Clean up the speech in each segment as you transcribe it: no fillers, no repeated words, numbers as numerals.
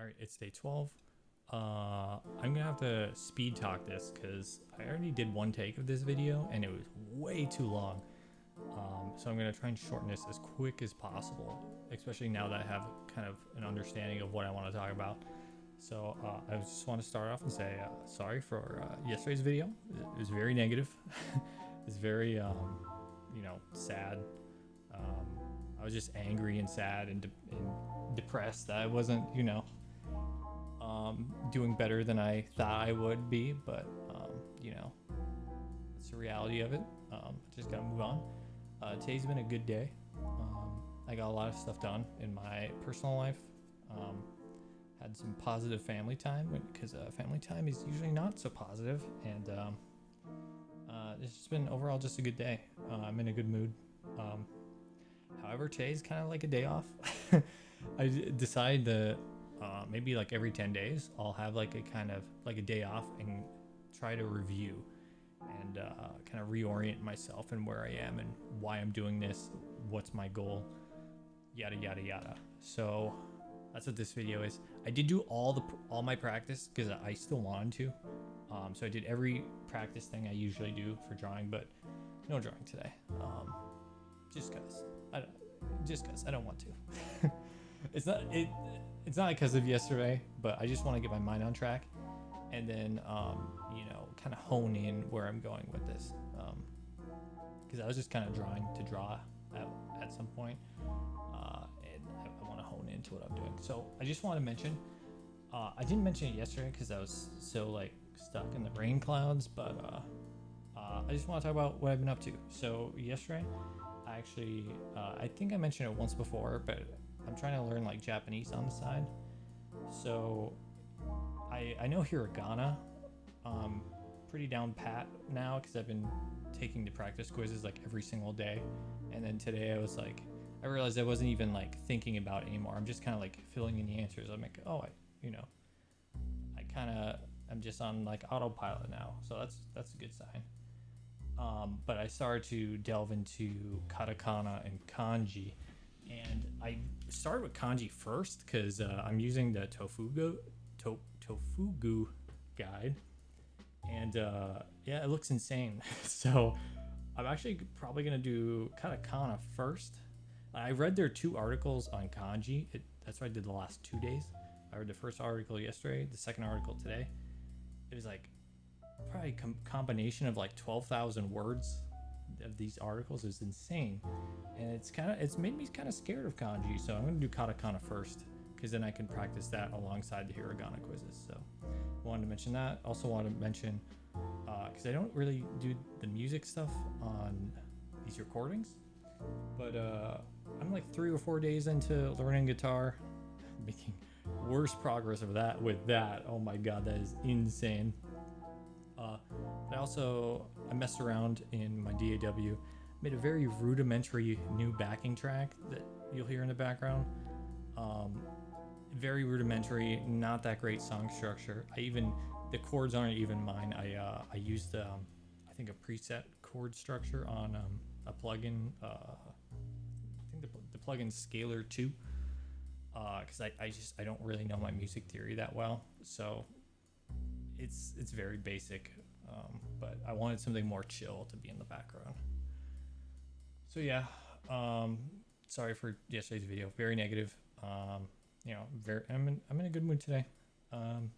All right, it's day 12. I'm gonna have to speed talk this because I already did one take of this video and it was way too long. So I'm gonna try and shorten this as quick as possible, especially now that I have kind of an understanding of what I want to talk about. So I just want to start off and say sorry for yesterday's video. It was very negative. It's very, sad. Um, I was just angry and sad and depressed that I wasn't, doing better than I thought I would be. But, it's the reality of it. Just gotta move on. Today's been a good day. I got a lot of stuff done in my personal life. Had some positive family time because family time is usually not so positive, and it's just been overall just a good day. I'm in a good mood. However, today's kind of like a day off. I decided that maybe like every 10 days I'll have like a kind of like a day off and try to review and kind of reorient myself and where I am and why I'm doing this, what's my goal, yada yada yada. So that's what this video is. I did do all my practice because I still wanted to. So I did every practice thing I usually do for drawing, but no drawing today. Just cause I don't want to. It's not because of yesterday, but I just want to get my mind on track and then kind of hone in where I'm going with this. Because I was just kind of drawing to draw at some point. And I want to hone into what I'm doing. So I just want to mention, I didn't mention it yesterday because I was so like stuck in the rain clouds, but I just want to talk about what I've been up to. So yesterday, I actually, I think I mentioned it once before, but I'm trying to learn like Japanese on the side. So I know hiragana pretty down pat now because I've been taking the practice quizzes like every single day. And then today I realized I wasn't even like thinking about it anymore. I'm just kind of like filling in the answers. I'm like, I'm just on like autopilot now. So that's a good sign. But I started to delve into katakana and kanji. And I started with kanji first because I'm using the Tofugu guide. And it looks insane. So I'm actually probably going to do katakana first. I read their 2 articles on kanji. That's what I did the last 2 days. I read the first article yesterday, the second article today. It was like probably combination of like 12,000 words of these articles. Is insane, and it's made me kind of scared of kanji. So I'm going to do katakana first because then I can practice that alongside the hiragana quizzes. So I wanted to mention that. Also wanted to mention because I don't really do the music stuff on these recordings, but I'm like 3 or 4 days into learning guitar, making worse progress with that. Oh my god, that is insane. I messed around in my DAW, made a very rudimentary new backing track that you'll hear in the background. Very rudimentary, not that great song structure. The chords aren't even mine. I used I think a preset chord structure on a plugin. I think the plugin Scalar 2. Because I don't really know my music theory that well, so it's very basic. But I wanted something more chill to be in the background. So yeah, sorry for yesterday's video. Very negative. I'm in a good mood today. And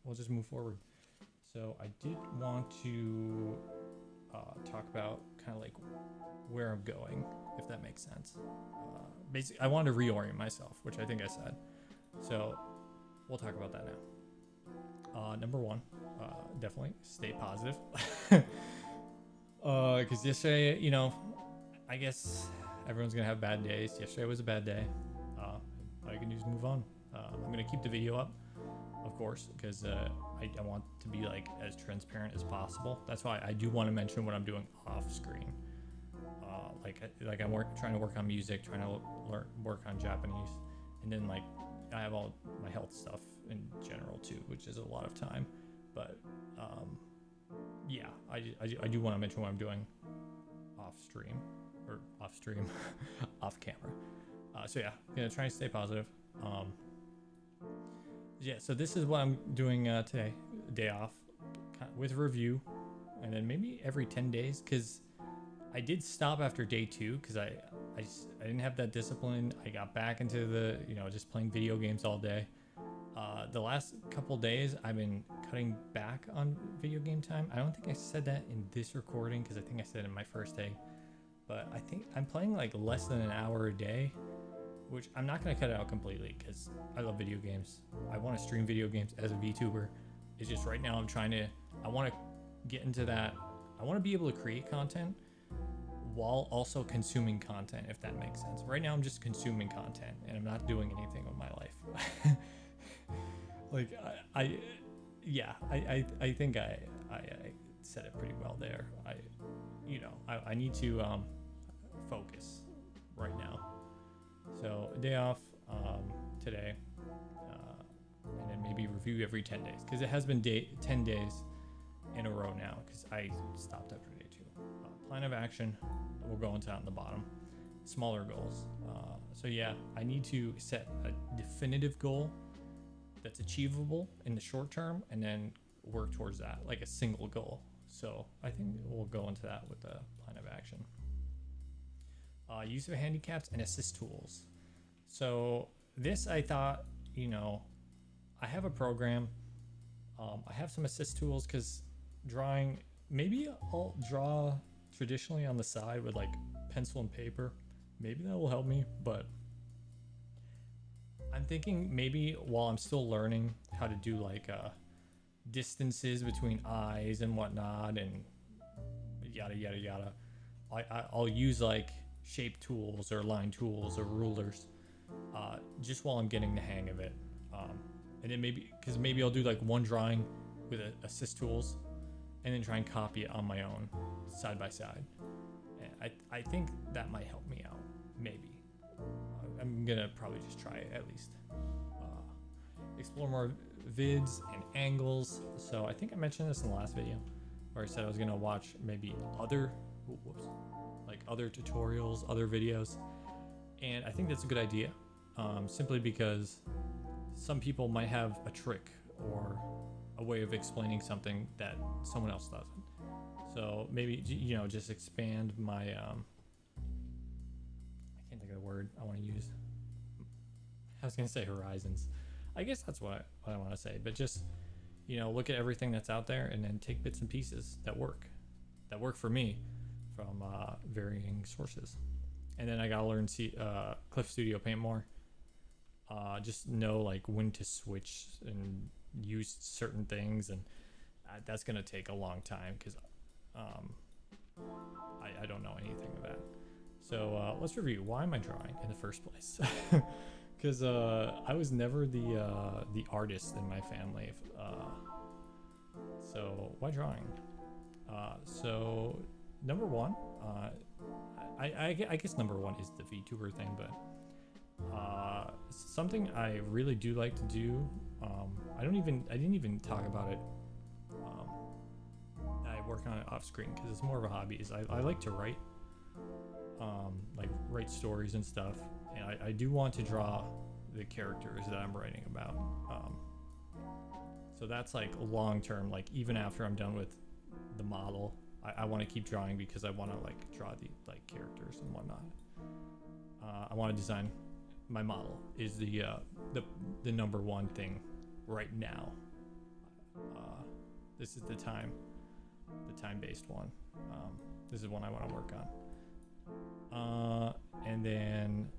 we'll just move forward. So I did want to talk about kind of like where I'm going, if that makes sense. Basically, I wanted to reorient myself, which I think I said. So we'll talk about that now. Number one, definitely stay positive. Because yesterday, I guess everyone's gonna have bad days. Yesterday was a bad day. All you can do is move on. I'm gonna keep the video up, of course, because I want to be like as transparent as possible. That's why I do want to mention what I'm doing off screen. Like I'm trying to work on music, trying to work on Japanese, and then like I have all my health stuff in general too, which is a lot of time. But I do want to mention what I'm doing off stream, off camera. So yeah, I'm gonna try and stay positive. Yeah, so this is what I'm doing today, day off, with review, and then maybe every 10 days, because I did stop after day 2 because I didn't have that discipline. I got back into the, just playing video games all day. The last couple days, I've been cutting back on video game time. I don't think I said that in this recording because I think I said it in my first day, but I think I'm playing like less than an hour a day, which I'm not going to cut it out completely because I love video games. I want to stream video games as a VTuber. It's just right now I want to get into that. I want to be able to create content while also consuming content, if that makes sense. Right now I'm just consuming content and I'm not doing anything with my life. Like I think I said it pretty well there. I need to focus right now. So day off today, and then maybe review every 10 days because it has been 10 days in a row now because I stopped after day 2. Plan of action, we'll go into that in the bottom. Smaller goals. So yeah, I need to set a definitive goal that's achievable in the short term and then work towards that, like a single goal. So I think we'll go into that with the plan of action. Use of handicaps and assist tools. So this, I thought, I have a program. I have some assist tools because drawing, maybe I'll draw traditionally on the side with like pencil and paper. Maybe that will help me, but I'm thinking maybe while I'm still learning how to do like distances between eyes and whatnot and yada yada yada, I'll use like shape tools or line tools or rulers just while I'm getting the hang of it. And then maybe I'll do like one drawing with assist tools and then try and copy it on my own side by side. And I think that might help me out. Maybe. I'm gonna probably just try it at least. Explore more vids and angles. So I think I mentioned this in the last video where I said I was gonna watch maybe other tutorials, other videos. And I think that's a good idea. Simply because some people might have a trick or a way of explaining something that someone else doesn't. So maybe, just expand my, I can't think of the word I want to use. I was going to say horizons. I guess that's what I want to say, but just, look at everything that's out there and then take bits and pieces that work for me from varying sources. And then I got to learn Clip Studio Paint more. Just know like when to switch and use certain things, and that's gonna take a long time because I don't know anything of that. So let's review. Why am I drawing in the first place? Because I was never the artist in my family. So why drawing? So number one, I guess number one is the VTuber thing, but something I really do like to do. I didn't even talk about it. I work on it off screen because it's more of a hobby. Is I like to write, like write stories and stuff, and I do want to draw the characters that I'm writing about. So that's like long term. Like even after I'm done with the model, I want to keep drawing because I want to like draw the like characters and whatnot. I want to design. My model is the number one thing right now. This is the time-based one. This is one I want to work on. And then,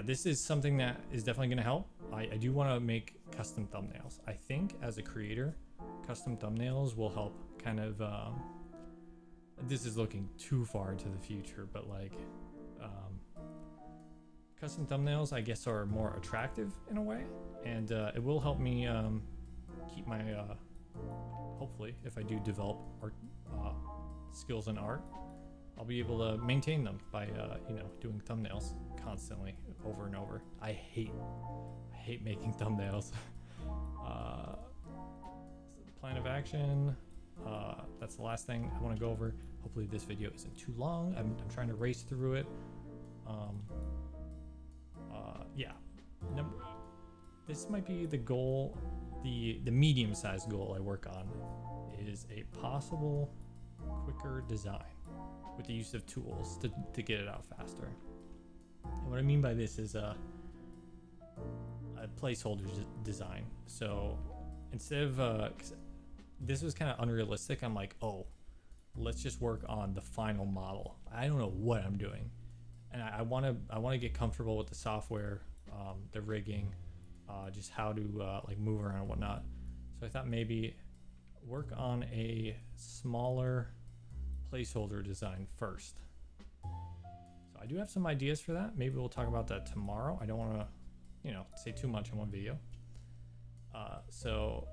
this is something that is definitely going to help. I do want to make custom thumbnails. I think as a creator, custom thumbnails will help kind of, this is looking too far into the future, but like, custom thumbnails, I guess, are more attractive in a way, and it will help me keep my, hopefully, if I do develop art skills in art, I'll be able to maintain them by, doing thumbnails constantly over and over. I hate making thumbnails. Plan of action, that's the last thing I want to go over. Hopefully this video isn't too long. I'm trying to race through it. this might be the goal, the medium-sized goal I work on is a possible quicker design with the use of tools to get it out faster. And what I mean by this is a placeholder design. So instead of 'cause this was kind of unrealistic, I'm like, oh, let's just work on the final model. I don't know what I'm doing, and I want to get comfortable with the software, the rigging, just how to like move around and whatnot. So I thought maybe work on a smaller placeholder design first. So I do have some ideas for that. Maybe we'll talk about that tomorrow. I don't want to, say too much in one video. So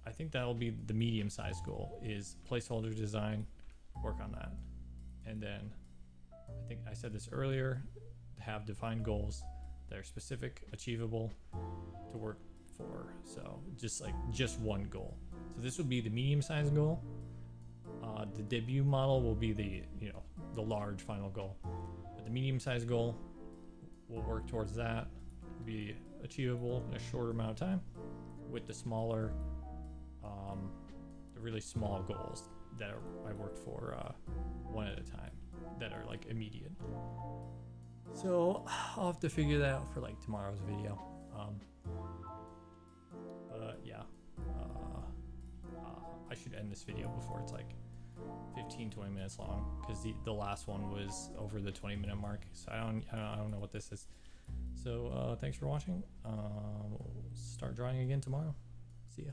I think that'll be the medium-sized goal, is placeholder design, work on that. And then I think I said this earlier, have defined goals that are specific, achievable to work for. So just one goal. So this would be the medium-sized goal. The debut model will be the large final goal. But the medium-sized goal, we'll work towards that, be achievable in a shorter amount of time, with the smaller, the really small goals that I work for one at a time, that are like immediate. So I'll have to figure that out for like tomorrow's video. But yeah, I should end this video before it's like 15-20 minutes long, because the last one was over the 20-minute mark. So I don't know what this is. So thanks for watching. We'll start drawing again tomorrow. See ya.